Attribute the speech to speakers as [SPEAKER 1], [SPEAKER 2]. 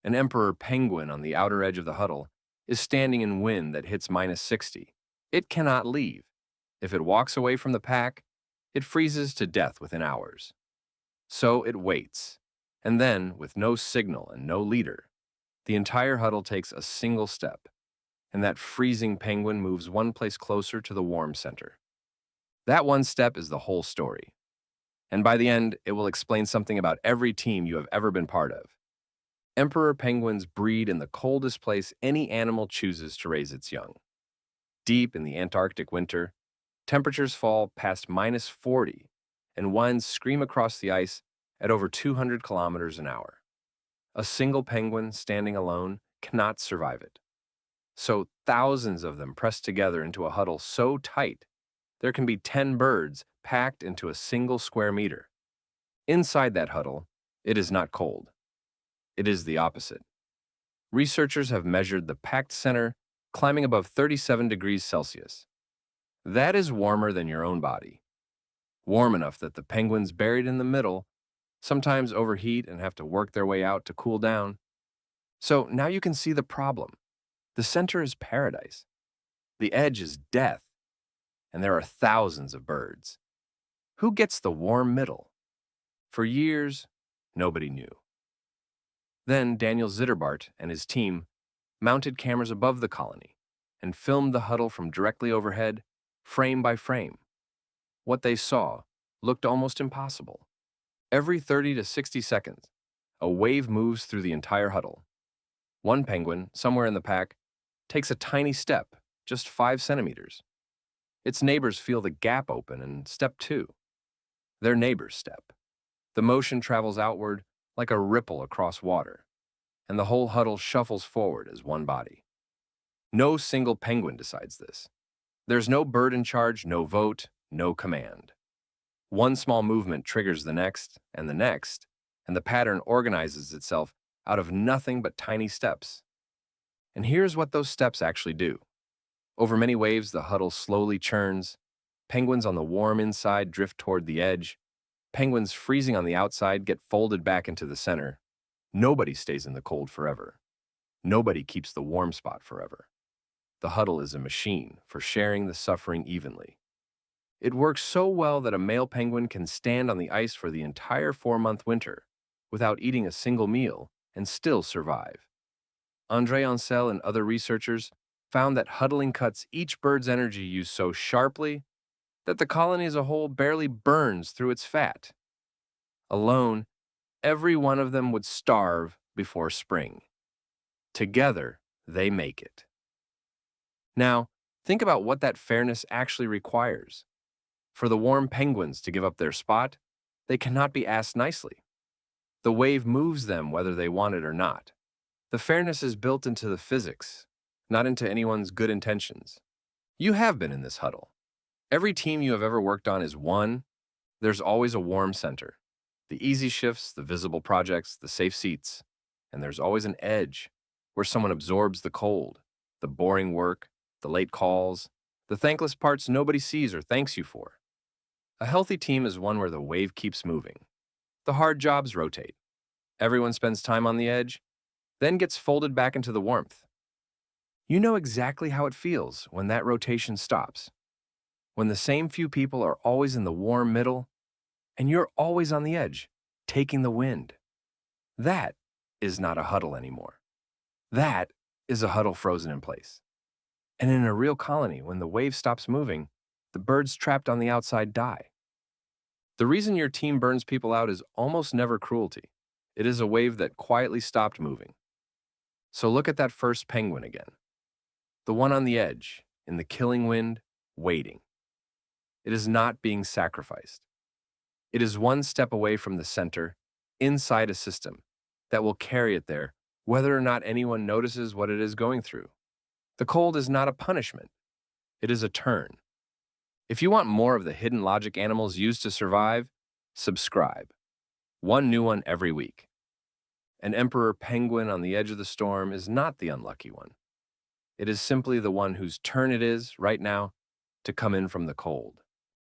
[SPEAKER 1] An emperor penguin on the outer edge of the huddle is standing in wind that hits -60. It cannot leave. If it walks away from the pack, it freezes to death within hours. So it waits. And then, with no signal and no leader, the entire huddle takes a single step, and that freezing penguin moves one place closer to the warm center. That one step is the whole story. And by the end, it will explain something about every team you have ever been part of. Emperor penguins breed in the coldest place any animal chooses to raise its young. Deep in the Antarctic winter, temperatures fall past -40, and winds scream across the ice at over 200 kilometers an hour. A single penguin standing alone cannot survive it. So thousands of them press together into a huddle so tight there can be 10 birds packed into a single square meter. Inside that huddle, it is not cold. It is the opposite. Researchers have measured the packed center climbing above 37 degrees Celsius. That is warmer than your own body. Warm enough that the penguins buried in the middle sometimes overheat and have to work their way out to cool down. So now you can see the problem. The center is paradise. The edge is death. And there are thousands of birds. Who gets the warm middle? For years, nobody knew. Then Daniel Zitterbart and his team mounted cameras above the colony and filmed the huddle from directly overhead, frame by frame. What they saw looked almost impossible. Every 30 to 60 seconds, a wave moves through the entire huddle. One penguin, somewhere in the pack, takes a tiny step, just 5 centimeters. Its neighbors feel the gap open and step too. Their neighbor's step. The motion travels outward like a ripple across water, and the whole huddle shuffles forward as one body. No single penguin decides this. There's no bird in charge, no vote, no command. One small movement triggers the next, and the pattern organizes itself out of nothing but tiny steps. And here's what those steps actually do. Over many waves, the huddle slowly churns. Penguins on the warm inside drift toward the edge. Penguins freezing on the outside get folded back into the center. Nobody stays in the cold forever. Nobody keeps the warm spot forever. The huddle is a machine for sharing the suffering evenly. It works so well that a male penguin can stand on the ice for the entire 4-month winter without eating a single meal and still survive. André Ancel and other researchers found that huddling cuts each bird's energy use so sharply that the colony as a whole barely burns through its fat. Alone, every one of them would starve before spring. Together, they make it. Now, think about what that fairness actually requires. For the warm penguins to give up their spot, they cannot be asked nicely. The wave moves them whether they want it or not. The fairness is built into the physics, not into anyone's good intentions. You have been in this huddle. Every team you have ever worked on is one. There's always a warm center. The easy shifts, the visible projects, the safe seats. And there's always an edge where someone absorbs the cold, the boring work, the late calls, the thankless parts nobody sees or thanks you for. A healthy team is one where the wave keeps moving. The hard jobs rotate. Everyone spends time on the edge, then gets folded back into the warmth. You know exactly how it feels when that rotation stops. When the same few people are always in the warm middle, and you're always on the edge, taking the wind. That is not a huddle anymore. That is a huddle frozen in place. And in a real colony, when the wave stops moving, the birds trapped on the outside die. The reason your team burns people out is almost never cruelty. It is a wave that quietly stopped moving. So look at that first penguin again. The one on the edge, in the killing wind, waiting. It is not being sacrificed. It is one step away from the center, inside a system, that will carry it there, whether or not anyone notices what it is going through. The cold is not a punishment. It is a turn. If you want more of the hidden logic animals use to survive, subscribe. One new one every week. An emperor penguin on the edge of the storm is not the unlucky one. It is simply the one whose turn it is, right now, to come in from the cold.